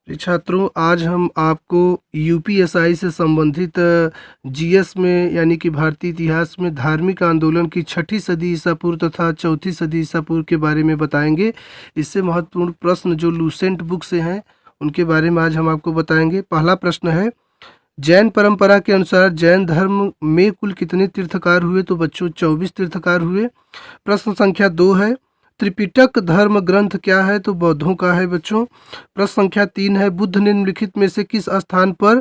छात्रों, आज हम आपको यूपीएसआई से संबंधित जीएस में यानी कि भारतीय इतिहास में धार्मिक आंदोलन की छठी सदी ईसा पूर्व तथा चौथी सदी ईसा पूर्व के बारे में बताएंगे। इससे महत्वपूर्ण प्रश्न जो लूसेंट बुक से हैं उनके बारे में आज हम आपको बताएंगे। पहला प्रश्न है, जैन परंपरा के अनुसार जैन धर्म में कुल कितने तीर्थकार हुए? तो बच्चों 24 तीर्थकार हुए। प्रश्न संख्या 2 है, त्रिपिटक धर्म ग्रंथ क्या है? तो बौद्धों का है बच्चों। प्रश्न संख्या 3 है, बुद्ध ने निम्नलिखित में से किस स्थान पर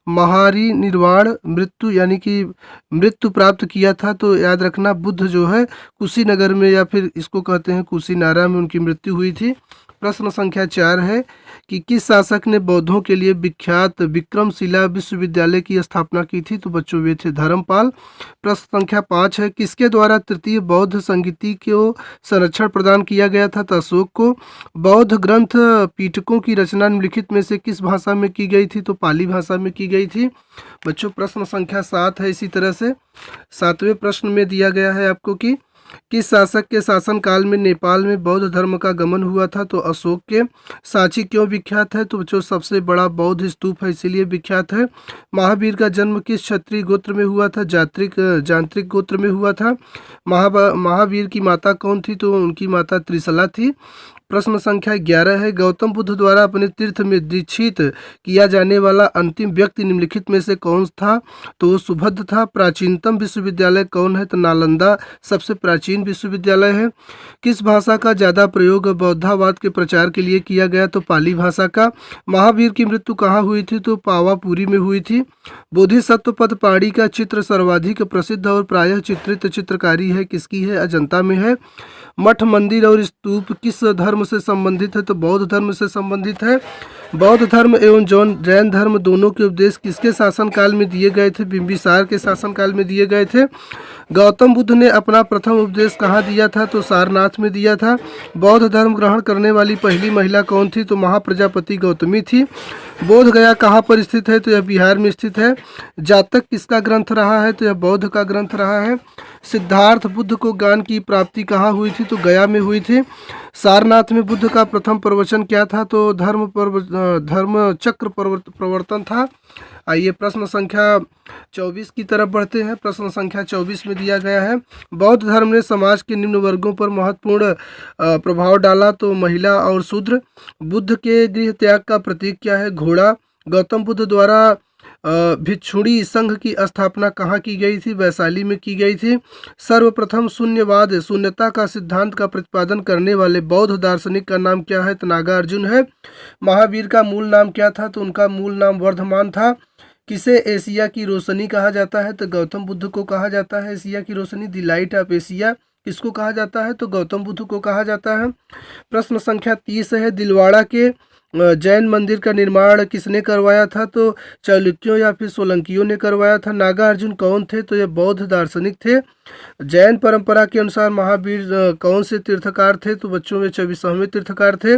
महारिनिर्वाण मृत्यु यानी कि मृत्यु प्राप्त किया था? तो याद रखना, बुद्ध जो है कुशीनगर में या फिर इसको कहते हैं कुशीनारा में उनकी मृत्यु हुई थी। प्रश्न संख्या 4 है कि किस शासक ने बौद्धों के लिए विख्यात विक्रमशिला विश्वविद्यालय की स्थापना की थी? तो बच्चों वे थे धर्मपाल। प्रश्न संख्या 5 है, किसके द्वारा तृतीय बौद्ध संगीति को संरक्षण प्रदान किया गया था? तो अशोक को। बौद्ध ग्रंथ पीठकों की रचना निम्नलिखित में से किस भाषा में की गई थी? तो पाली भाषा में की गई थी बच्चों। प्रश्न संख्या 7 है, इसी तरह से 7वें प्रश्न में दिया गया है आपको कि किस शासक के शासनकाल में नेपाल में बौद्ध धर्म का गमन हुआ था? तो अशोक के। सांची क्यों विख्यात है? तो जो सबसे बड़ा बौद्ध स्तूप है इसीलिए विख्यात है। महावीर का जन्म किस क्षत्रिय गोत्र में हुआ था? जांत्रिक गोत्र में हुआ था। महावीर की माता कौन थी? तो उनकी माता त्रिशला थी। प्रश्न संख्या 11 है, गौतम बुद्ध द्वारा अपने तीर्थ में दीक्षित किया जाने वाला अंतिम व्यक्ति निम्नलिखित में से कौन था? तो वो सुभद्र था। प्राचीनतम विश्वविद्यालय कौन है? तो नालंदा सबसे प्राचीन विश्वविद्यालय है। किस भाषा का ज़्यादा प्रयोग बौद्धवाद के प्रचार के लिए किया गया? तो पाली भाषा का। महावीर की मृत्यु कहाँ हुई थी? तो पावापुरी में हुई थी। बोधिसत्व पद पाणी का चित्र सर्वाधिक प्रसिद्ध और प्रायः चित्रित चित्रकारी है किसकी है? अजंता में है। मठ मंदिर और स्तूप किस धर्म से संबंधित है? तो बौद्ध धर्म से संबंधित है। बौद्ध धर्म एवं जैन धर्म दोनों के उपदेश किसके शासनकाल में दिए गए थे? बिंबिसार के शासनकाल में दिए गए थे। गौतम बुद्ध ने अपना प्रथम उपदेश कहाँ दिया था? तो सारनाथ में दिया था। बौद्ध धर्म ग्रहण करने वाली पहली महिला कौन थी? तो महाप्रजापति गौतमी थी। बोध गया कहाँ पर स्थित है? तो यह बिहार में स्थित है। जातक किसका ग्रंथ रहा है? तो यह बौद्ध का ग्रंथ रहा है। सिद्धार्थ बुद्ध को ज्ञान की प्राप्ति कहाँ हुई थी? तो गया में हुई थी। सारनाथ में बुद्ध का प्रथम प्रवचन क्या था? तो धर्म चक्र प्रवर्तन था। आइए प्रश्न संख्या 24 की तरफ बढ़ते हैं। प्रश्न संख्या 24 में दिया गया है, बौद्ध धर्म ने समाज के निम्न वर्गों पर महत्वपूर्ण प्रभाव डाला। तो महिला और शूद्र। बुद्ध के गृह त्याग का प्रतीक क्या है? घोड़ा। गौतम बुद्ध द्वारा भिक्षुणी संघ की स्थापना कहाँ की गई थी? वैशाली में की गई थी। सर्वप्रथम शून्यवाद शून्यता का सिद्धांत का प्रतिपादन करने वाले बौद्ध दार्शनिक का नाम क्या है? तो नागार्जुन है। महावीर का मूल नाम क्या था? तो उनका मूल नाम वर्धमान था। किसे एशिया की रोशनी कहा जाता है? तो गौतम बुद्ध को कहा जाता है एशिया की रोशनी, द लाइट ऑफ एशिया। किसको कहा जाता है? तो गौतम बुद्ध को कहा जाता है। प्रश्न संख्या 30 है, दिलवाड़ा के जैन मंदिर का निर्माण किसने करवाया था? तो चालुक्यों या फिर सोलंकियों ने करवाया था। नागार्जुन कौन थे? तो ये बौद्ध दार्शनिक थे। जैन परंपरा के अनुसार महावीर कौन से तीर्थकार थे? तो बच्चों में 24वें तीर्थकार थे।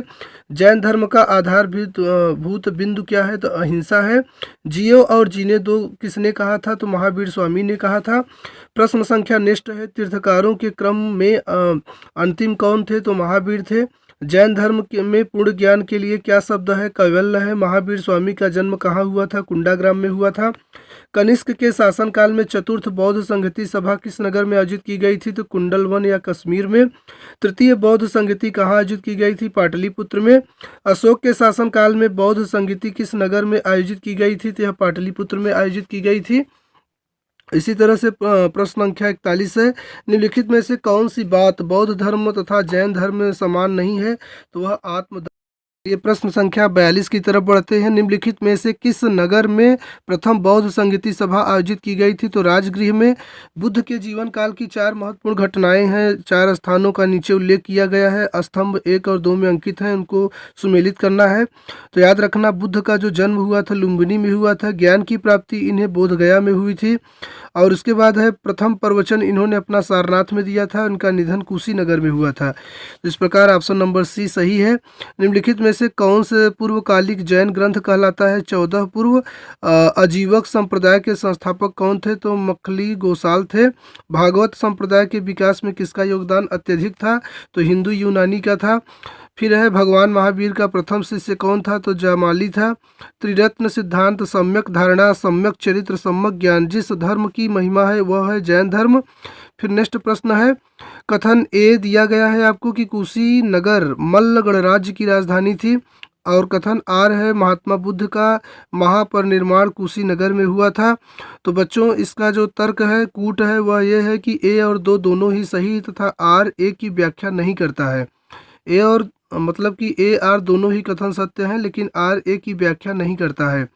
जैन धर्म का आधार भूत बिंदु क्या है? तो अहिंसा है। जियो और जीने दो किसने कहा था? तो महावीर स्वामी ने कहा था। प्रश्न संख्या नेक्स्ट है, तीर्थकारों के क्रम में अंतिम कौन थे? तो महावीर थे। जैन धर्म में पूर्ण ज्ञान के लिए क्या शब्द है? कैवल्य है। महावीर स्वामी का जन्म कहाँ हुआ था? कुंडाग्राम में हुआ था। कनिष्क के शासनकाल में चतुर्थ बौद्ध संगति सभा किस नगर में आयोजित की गई थी? तो कुंडलवन या कश्मीर में। तृतीय बौद्ध संगति कहाँ आयोजित की गई थी? पाटलिपुत्र में। अशोक के शासनकाल में बौद्ध संगति किस नगर में आयोजित की गई थी? तो यह पाटलिपुत्र में आयोजित की गई थी। इसी तरह से प्रश्न संख्या 41 है, निम्नलिखित में से कौन सी बात बौद्ध धर्म तथा जैन धर्म में समान नहीं है? तो वह आत्म। ये प्रश्न संख्या 42 की तरफ बढ़ते हैं। निम्नलिखित में से किस नगर में प्रथम बौद्ध संगीति सभा आयोजित की गई थी? तो राजगृह में। बुद्ध के जीवन काल की 4 महत्वपूर्ण घटनाएं हैं। 4 स्थानों का नीचे उल्लेख किया गया है, स्तंभ 1 और 2 में अंकित हैं, उनको सुमेलित करना है। तो याद रखना, बुद्ध का जो जन्म हुआ था लुम्बिनी में हुआ था। ज्ञान की प्राप्ति इन्हें बोधगया में हुई थी। और उसके बाद है, प्रथम प्रवचन इन्होंने अपना सारनाथ में दिया था। उनका निधन कुशीनगर में हुआ था। तो इस प्रकार ऑप्शन नंबर सी सही है। निम्नलिखित में में से कौन से पूर्वकालिक जैन ग्रंथ कहलाता है? 14 पूर्व। अजीवक संप्रदाय के संस्थापक कौन थे? तो मखली गोसाल थे। भागवत संप्रदाय के विकास में किसका योगदान अत्यधिक था? तो हिंदू यूनानी का था। फिर है भगवान महावीर का प्रथम शिष्य कौन था? तो जामाली था। त्रिरत्न सिद्धांत, सम्यक धारणा, सम्यक चरित्र, सम्यक ज्ञान, जिस धर्म की महिमा है वह है जैन धर्म। फिर नेक्स्ट प्रश्न है, कथन ए दिया गया है आपको कि कुशीनगर मल्ल गणराज्य की राजधानी थी, और कथन आर है महात्मा बुद्ध का महापरिनिर्वाण कुशीनगर में हुआ था। तो बच्चों इसका जो तर्क है, कूट है, वह यह है कि ए और दो दोनों ही सही तथा आर ए की व्याख्या नहीं करता है। ए और मतलब कि ए आर दोनों ही कथन सत्य हैं, लेकिन आर ए की व्याख्या नहीं करता है।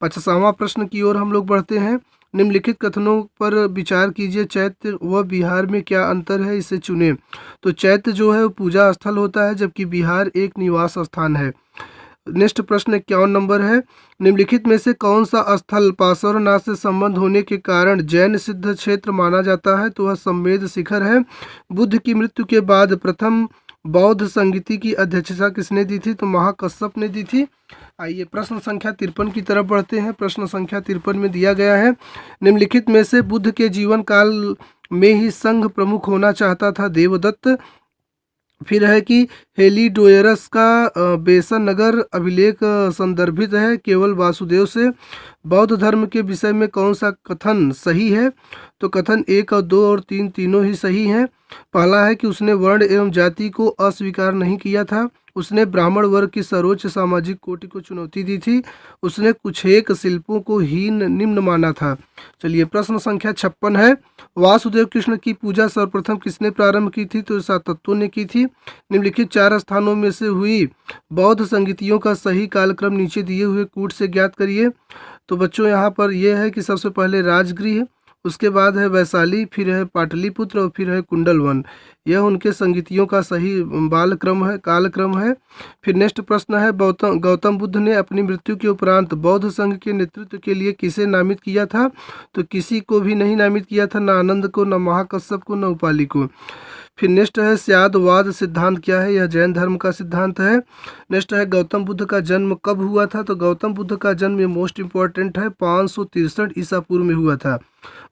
50वां प्रश्न की ओर हम लोग बढ़ते हैं। निम्नलिखित कथनों पर विचार कीजिए, चैत्य व बिहार में क्या अंतर है, इसे चुनें। तो चैत्य जो है वो पूजा स्थल होता है, जबकि बिहार एक निवास स्थान है। नेक्स्ट प्रश्न 51 नंबर है, निम्नलिखित में से कौन सा स्थल पार्श्वनाथ से संबंध होने के कारण जैन सिद्ध क्षेत्र माना जाता है? तो वह संवेद शिखर है। बुद्ध की मृत्यु के बाद प्रथम बौद्ध संगीति की अध्यक्षता किसने दी थी? तो महाकश्यप ने दी थी। आइए प्रश्न संख्या 53 की तरफ बढ़ते हैं। प्रश्न संख्या 53 में दिया गया है, निम्नलिखित में से बुद्ध के जीवन काल में ही संघ प्रमुख होना चाहता था देवदत्त। फिर है कि हेलिडोयरस का बेसन नगर अभिलेख संदर्भित है केवल वासुदेव से। बौद्ध धर्म के विषय में कौन सा कथन सही है? तो कथन 1 और 2 और 3 तीनों ही सही हैं। पहला है कि उसने वर्ण एवं जाति को अस्वीकार नहीं किया था। उसने ब्राह्मण वर्ग की सर्वोच्च सामाजिक कोटि को चुनौती दी थी। उसने कुछेक शिल्पों को हीन निम्न माना था। चलिए प्रश्न संख्या 56 है, वासुदेव कृष्ण की पूजा सर्वप्रथम किसने प्रारंभ की थी? तो सातत्तों ने की थी। निम्नलिखित 4 स्थानों में से हुई बौद्ध संगीतियों का सही कालक्रम नीचे दिए हुए कूट से ज्ञात करिए। तो बच्चों यहाँ पर यह है कि सबसे पहले राजगृह, उसके बाद है वैशाली, फिर है पाटलिपुत्र और फिर है कुंडलवन। यह उनके संगीतियों का सही कालक्रम है। फिर नेक्स्ट प्रश्न है, गौतम बुद्ध ने अपनी मृत्यु के उपरांत बौद्ध संघ के नेतृत्व के लिए किसे नामित किया था? तो किसी को भी नहीं नामित किया था, न आनंद को, न महाकश्यप को, न उपाली को। फिर नेक्स्ट है, स्यादवाद सिद्धांत क्या है? यह जैन धर्म का सिद्धांत है। नेक्स्ट है, गौतम बुद्ध का जन्म कब हुआ था? तो गौतम बुद्ध का जन्म ये मोस्ट इम्पोर्टेंट है 563 ईसा पूर्व में हुआ था।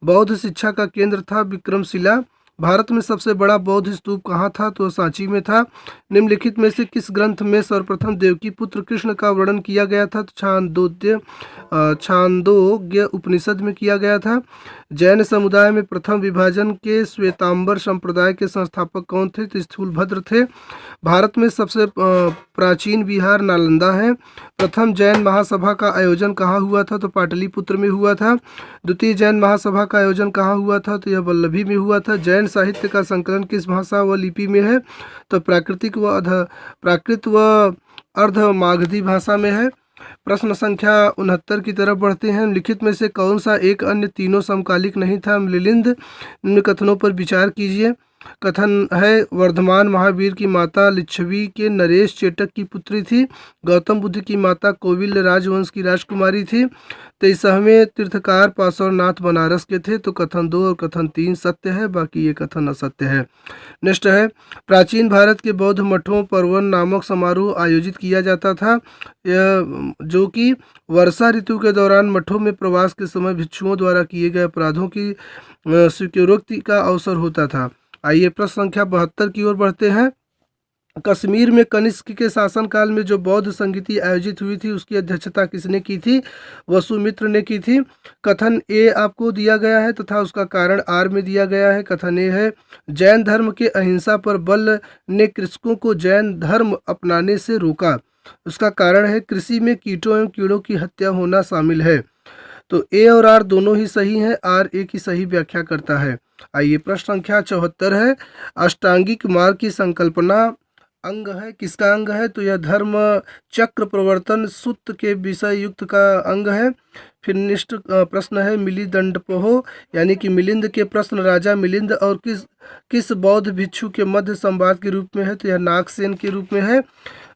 बौद्ध शिक्षा का केंद्र था विक्रमशिला। भारत में सबसे बड़ा बौद्ध स्तूप कहाँ था? तो सांची में था। निम्नलिखित में से किस ग्रंथ में सर्वप्रथम देवकी पुत्र कृष्ण का वर्णन किया गया था? तो छांदोग्य उपनिषद में किया गया था। जैन समुदाय में प्रथम विभाजन के श्वेतांबर संप्रदाय के संस्थापक कौन थे? तो स्थूलभद्र थे। भारत में सबसे प्राचीन विहार नालंदा है। प्रथम जैन महासभा का आयोजन कहाँ हुआ था? तो पाटलिपुत्र में हुआ था। द्वितीय जैन महासभा का आयोजन कहाँ हुआ था? तो यह वल्लभी में हुआ था। जैन साहित्य का संकलन किस भाषा व लिपि में है? तो प्राकृत व अर्धमागधी भाषा में है। प्रश्न संख्या 69 की तरफ बढ़ते हैं। लिखित में से कौन सा एक अन्य तीनों समकालिक नहीं था? मिलिंद। निम्न कथनों पर विचार कीजिए। कथन है, वर्धमान महावीर की माता लिच्छवी के नरेश चेटक की पुत्री थी। गौतम बुद्ध की माता कोविल राजवंश की राजकुमारी थी। 23वें तीर्थकार पार्श्वनाथ बनारस के थे। तो कथन 2 और कथन 3 सत्य है, बाकी ये कथन असत्य है। नेक्स्ट है, प्राचीन भारत के बौद्ध मठों पर्वन नामक समारोह आयोजित किया जाता था, यह जो कि वर्षा ऋतु के दौरान मठों में प्रवास के समय भिक्षुओं द्वारा किए गए अपराधों की स्वीकारोक्ति का अवसर होता था। आइए प्रश्न संख्या 72 की ओर बढ़ते हैं। कश्मीर में कनिष्क के शासनकाल में जो बौद्ध संगीति आयोजित हुई थी उसकी अध्यक्षता किसने की थी? वसुमित्र ने की थी। कथन ए आपको दिया गया है तथा उसका कारण आर में दिया गया है। कथन ए है, जैन धर्म के अहिंसा पर बल ने कृषकों को जैन धर्म अपनाने से रोका। उसका कारण है कृषि में कीटों एवं कीड़ों की हत्या होना शामिल है। तो ए और आर दोनों ही सही हैं, आर ए की सही व्याख्या करता है। आइए प्रश्न संख्या 74 है, अष्टांगिक मार्ग की संकल्पना अंग है, किसका अंग है? तो यह धर्म चक्र प्रवर्तन सूत्र के विषय युक्त का अंग है। फिर नेक्स्ट प्रश्न है, मिलिंदपहो यानी कि मिलिंद के प्रश्न राजा मिलिंद और किस बौद्ध भिक्षु के मध्य संवाद के रूप में है? तो यह नागसेन के रूप में है।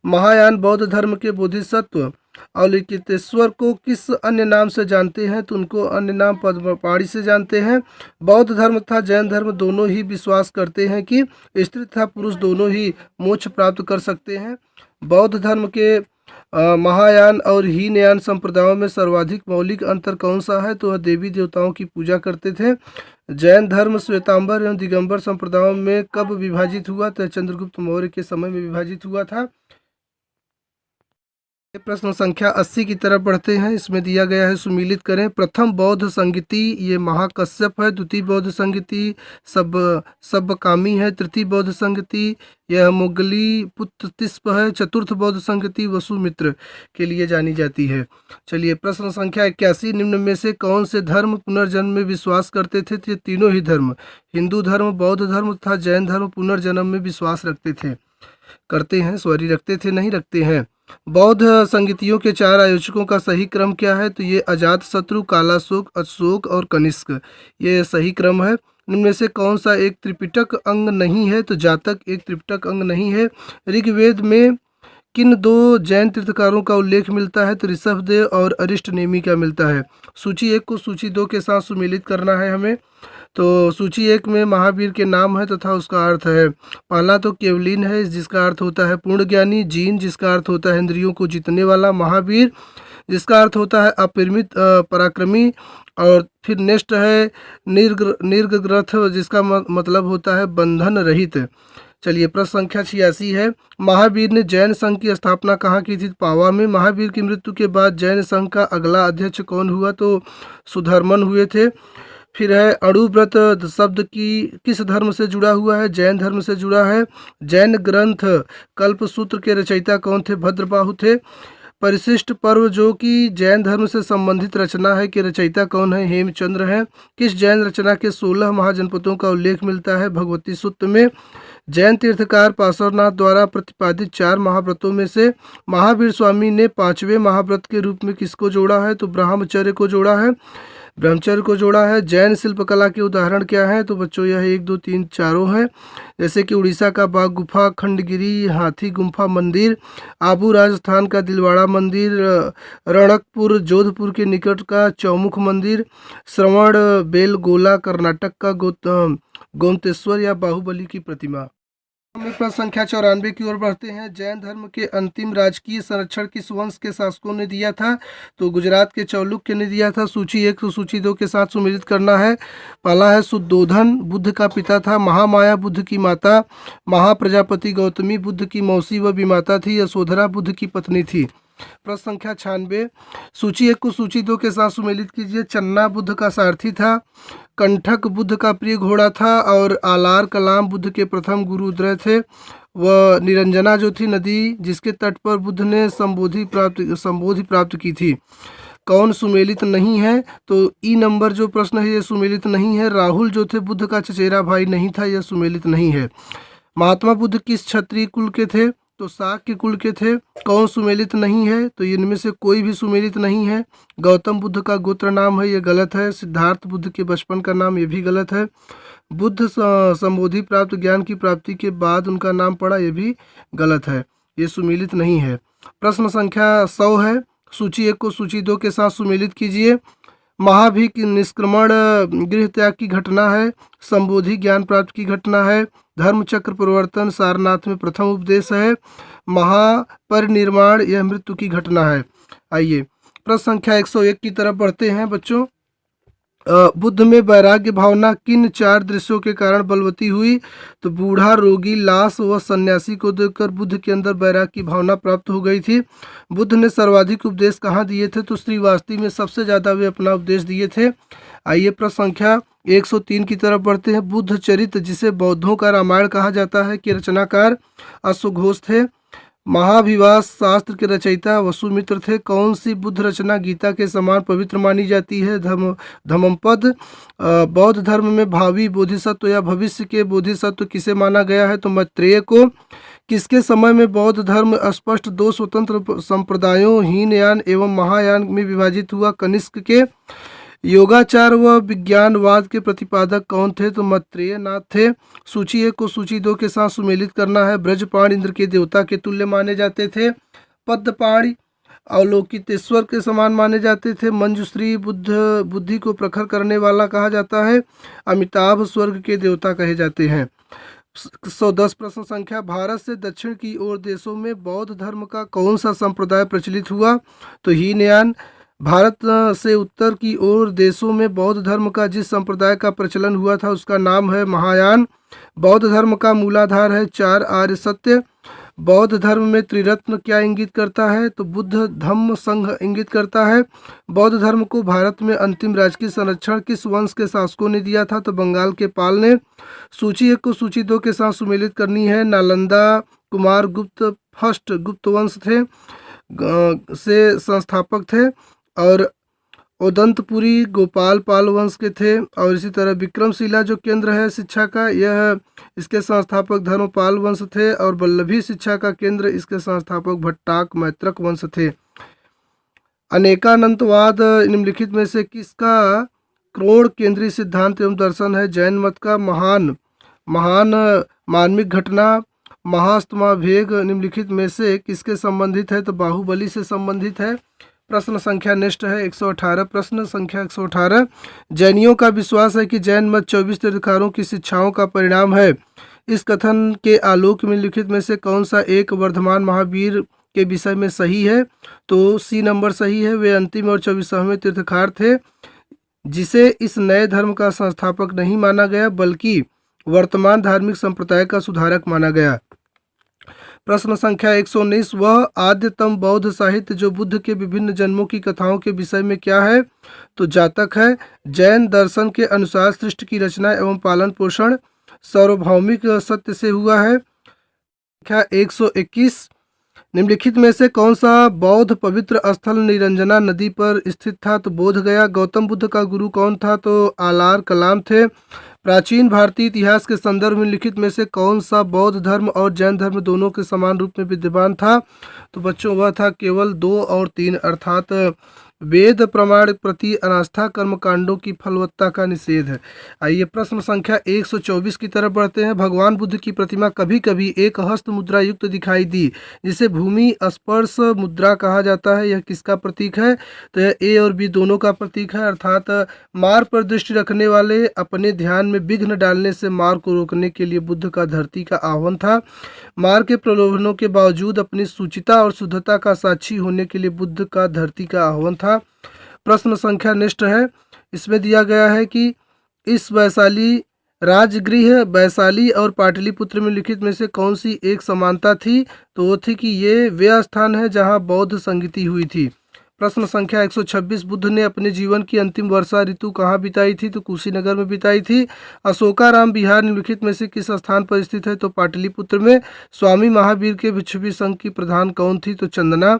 महायान बौद्ध धर्म के बोधिसत्व अवलोकितेश्वर को किस अन्य नाम से जानते हैं? तो उनको अन्य नाम पद्मपाणि से जानते हैं। बौद्ध धर्म तथा जैन धर्म दोनों ही विश्वास करते हैं कि स्त्री तथा पुरुष दोनों ही मोक्ष प्राप्त कर सकते हैं। बौद्ध धर्म के महायान और हीनयान संप्रदायों में सर्वाधिक मौलिक अंतर कौन सा है? तो वह देवी देवताओं की पूजा करते थे। जैन धर्म श्वेतांबर एवं दिगंबर संप्रदायों में कब विभाजित हुआ? तो चंद्रगुप्त मौर्य के समय में विभाजित हुआ था। प्रश्न संख्या 80 की तरफ बढ़ते हैं। इसमें दिया गया है, सुमिलित करें। प्रथम बौद्ध संगति ये महाकश्यप है। द्वितीय बौद्ध संगति सबकामी है। तृतीय बौद्ध संगति यह मुगली पुत्तिस्प है। चतुर्थ बौद्ध संगति वसुमित्र के लिए जानी जाती है। चलिए प्रश्न संख्या 81, निम्न में से कौन से धर्म पुनर्जन्म में विश्वास करते थे? तो ये तीनों ही धर्म, हिंदू धर्म, बौद्ध धर्म तथा जैन धर्म पुनर्जन्म में विश्वास रखते थे, रखते थे नहीं, रखते हैं। बौद्ध संगीतियों के 4 आयोजकों का सही क्रम क्या है? तो ये अजातशत्रु, कालाशोक, अशोक और कनिष्क, ये सही क्रम है। इनमें से कौन सा एक त्रिपिटक अंग नहीं है? तो जातक एक त्रिपिटक अंग नहीं है। ऋग्वेद में किन 2 जैन तीर्थकारों का उल्लेख मिलता है? तो ऋषभदेव और अरिष्टनेमी का मिलता है। सूची 1 को सूची 2 के साथ सुमेलित करना है हमें। तो सूची 1 में महावीर के नाम है तथा उसका अर्थ है। पहला तो केवलिन है, जिसका अर्थ होता है पूर्ण ज्ञानी। जीन, जिसका अर्थ होता है इंद्रियों को जीतने वाला। महावीर, जिसका अर्थ होता है अपरिमित पराक्रमी। और फिर नेक्स्ट है निर्ग्रथ, जिसका मतलब होता है बंधन रहित। चलिए प्रश्न संख्या 86 है। महावीर ने जैन संघ की स्थापना कहाँ की थी? पावा में। महावीर की मृत्यु के बाद जैन संघ का अगला अध्यक्ष कौन हुआ? तो सुधर्मन हुए थे। फिर है अणुव्रत शब्द की किस धर्म से जुड़ा हुआ है? जैन धर्म से जुड़ा है। जैन ग्रंथ कल्पसूत्र के रचयिता कौन थे? भद्रबाहु थे। परिशिष्ट पर्व जो कि जैन धर्म से संबंधित रचना है, के रचयिता कौन है? हेमचंद्र हैं। किस जैन रचना के 16 महाजनपदों का उल्लेख मिलता है? भगवती सूत्र में। जैन तीर्थकार पार्श्वनाथ द्वारा प्रतिपादित 4 महाव्रतों में से महावीर स्वामी ने 5वें महाव्रत के रूप में किसको जोड़ा है? तो ब्रह्मचर्य को जोड़ा है। जैन शिल्पकला के उदाहरण क्या है? तो बच्चों यह 1 2 3 चारों हैं, जैसे कि उड़ीसा का बाग गुफा, खंडगिरी हाथी गुम्फा मंदिर, आबू राजस्थान का दिलवाड़ा मंदिर, रणकपुर जोधपुर के निकट का चौमुख मंदिर, श्रवण बेलगोला कर्नाटक का गोमतेश्वर या बाहुबली की प्रतिमा। हम प्रश्न संख्या 94 की ओर बढ़ते हैं। जैन धर्म के अंतिम राजकीय संरक्षण किस वंश के शासकों ने दिया था? तो गुजरात के चालुक्य ने दिया था। सूची 1 तो सूची 2 के साथ सुमेलित करना है। पहला है शुद्धोधन, बुद्ध का पिता था। महामाया बुद्ध की माता। महाप्रजापति गौतमी बुद्ध की मौसी व विमाता थी। यशोधरा बुद्ध की पत्नी थी। प्रश्न संख्या 96, सूची 1 को सूची 2 के साथ सुमेलित कीजिए। चन्ना बुद्ध का सारथी था। कंठक बुद्ध का प्रिय घोड़ा था। और आलार कलाम बुद्ध के प्रथम गुरु उदय थे। वह निरंजना जो थी नदी, जिसके तट पर बुद्ध ने संबोधि प्राप्त की थी। कौन सुमेलित नहीं है? तो ई नंबर जो प्रश्न है ये सुमेलित नहीं है। राहुल जो थे बुद्ध का चचेरा भाई नहीं था, यह सुमेलित नहीं है। महात्मा बुद्ध किस क्षत्रिय कुल के थे? तो शाक्य कुल के थे। कौन सुमेलित नहीं है? तो इनमें से कोई भी सुमेलित नहीं है। गौतम बुद्ध का गोत्र नाम है, ये गलत है। सिद्धार्थ बुद्ध के बचपन का नाम, ये भी गलत है। बुद्ध संबोधि प्राप्त ज्ञान की प्राप्ति के बाद उनका नाम पड़ा, ये भी गलत है, ये सुमेलित नहीं है। प्रश्न संख्या 100 है। सूची 1 को सूची 2 के साथ सुमेलित कीजिए। महाभि की निष्क्रमण गृह त्याग की घटना है। संबोधि ज्ञान प्राप्त की घटना है। धर्म चक्र परिवर्तन सारनाथ में प्रथम उपदेश है। महापरिनिर्वाण यह मृत्यु की घटना है। आइए प्रश्न संख्या 101 की तरफ बढ़ते हैं बच्चों। बुद्ध में वैराग्य भावना किन 4 दृश्यों के कारण बलवती हुई? तो बूढ़ा, रोगी, लाश व सन्यासी को देखकर बुद्ध के अंदर वैराग्य की भावना प्राप्त हो गई थी। बुद्ध ने सर्वाधिक उपदेश कहाँ दिए थे? तो श्रीवास्तव में सबसे ज़्यादा वे अपना उपदेश दिए थे। आइए प्रश्न संख्या 103 की तरफ बढ़ते हैं। बुद्ध चरित्र, जिसे बौद्धों का रामायण कहा जाता है, के रचनाकार अश्वघोष थे। महाभिवास शास्त्र के रचयिता वसुमित्र थे। कौन सी बुद्ध रचना गीता के समान पवित्र मानी जाती है? धम्मपद। बौद्ध धर्म में भावी बोधिसत्व या भविष्य के बोधिसत्व किसे माना गया है? तो मैत्रेय को। किसके समय में बौद्ध धर्म स्पष्ट 2 स्वतंत्र संप्रदायों हीनयान एवं महायान में विभाजित हुआ? कनिष्क के। योगाचार व विज्ञानवाद के प्रतिपादक कौन थे? तो मैत्रेय नाथ थे। सूची 1 को सूची 2 के साथ सुमेलित करना है। ब्रजपाण इंद्र के देवता के तुल्य माने जाते थे। पद्मपाणि अवलोकितेश्वर के समान माने जाते थे। मंजुश्री बुद्धि को प्रखर करने वाला कहा जाता है। अमिताभ स्वर्ग के देवता कहे जाते हैं। 110 प्रश्न संख्या, भारत से दक्षिण की ओर देशों में बौद्ध धर्म का कौन सा संप्रदाय प्रचलित हुआ? तो हीनयान। भारत से उत्तर की ओर देशों में बौद्ध धर्म का जिस संप्रदाय का प्रचलन हुआ था उसका नाम है महायान। बौद्ध धर्म का मूलाधार है 4 आर्य सत्य। बौद्ध धर्म में त्रिरत्न क्या इंगित करता है? तो बुद्ध धम्म संघ इंगित करता है। बौद्ध धर्म को भारत में अंतिम राजकीय संरक्षण किस वंश के शासकों ने दिया था? तो बंगाल के पाल ने। सूची 1 को सूची 2 के साथ सुमेलित करनी है। नालंदा कुमार गुप्त फर्स्ट गुप्त वंश थे से संस्थापक थे, और उदंतपुरी गोपाल पाल वंश के थे, और इसी तरह विक्रमशिला जो केंद्र है शिक्षा का, यह इसके संस्थापक धर्मपाल वंश थे, और वल्लभी शिक्षा का केंद्र इसके संस्थापक भट्टाक मैत्रक वंश थे। अनेकानंतवाद निम्नलिखित में से किसका क्रोड़ केंद्रीय सिद्धांत एवं दर्शन है? जैन मत का। महान मानविक घटना महास्तमा भेग निम्नलिखित में से किसके संबंधित है? तो बाहुबली से संबंधित है। प्रश्न संख्या नेक्स्ट है 118। प्रश्न संख्या 118, जैनियों का विश्वास है कि जैन मत 24 तीर्थंकरों की शिक्षाओं का परिणाम है। इस कथन के आलोक में लिखित में से कौन सा एक वर्धमान महावीर के विषय में सही है? तो सी नंबर सही है। वे अंतिम और 24वें तीर्थंकर थे, जिसे इस नए धर्म का संस्थापक नहीं माना गया बल्कि वर्तमान धार्मिक संप्रदाय का सुधारक माना गया। प्रश्न संख्या 119, वह आद्यतम बौद्ध साहित्य जो बुद्ध के विभिन्न जन्मों की कथाओं के विषय में क्या है? तो जातक है। जैन दर्शन के अनुसार सृष्टि की रचना एवं पालन पोषण सार्वभौमिक सत्य से हुआ है। संख्या 121, निम्नलिखित में से कौन सा बौद्ध पवित्र स्थल निरंजना नदी पर स्थित था? तो बोध गया। गौतम बुद्ध का गुरु कौन था? तो आलार कलाम थे। प्राचीन भारतीय इतिहास के संदर्भ में लिखित में से कौन सा बौद्ध धर्म और जैन धर्म दोनों के समान रूप में विद्यमान था? तो बच्चों वह था केवल 2 और 3, अर्थात वेद प्रमाण प्रति अनास्था कर्मकांडों की फलवत्ता का निषेध है। आइए प्रश्न संख्या 124 की तरफ बढ़ते हैं। भगवान बुद्ध की प्रतिमा कभी कभी एक हस्त मुद्रा युक्त दिखाई दी, जिसे भूमि स्पर्श मुद्रा कहा जाता है। यह किसका प्रतीक है? तो यह ए और बी दोनों का प्रतीक है, अर्थात मार्ग पर दृष्टि रखने वाले अपने ध्यान में विघ्न डालने से मार्ग को रोकने के लिए बुद्ध का धरती का आह्वान था। मार्ग के प्रलोभनों के बावजूद अपनी शुचिता और शुद्धता का साक्षी होने के लिए बुद्ध का धरती का आह्वान था। प्रश्न संख्या नेक्स्ट है, इसमें दिया गया है कि इस वैशाली राजगृह वैशाली और पाटलिपुत्र में लिखित में से कौन सी एक समानता थी? तो वो थी कि ये वे स्थान है जहाँ बौद्ध संगति हुई थी। प्रश्न संख्या 126, बुद्ध ने अपने जीवन की अंतिम वर्षा ऋतु कहाँ बिताई थी? तो कुशीनगर में बिताई थी। अशोकाराम विहार निम्नलिखित में से किस स्थान पर स्थित है? तो पाटलिपुत्र में। स्वामी महावीर के भिक्षुवी संघ की प्रधान कौन थी? तो चंदना।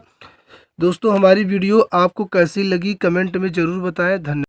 दोस्तों हमारी वीडियो आपको कैसी लगी कमेंट में ज़रूर बताएं। धन्यवाद।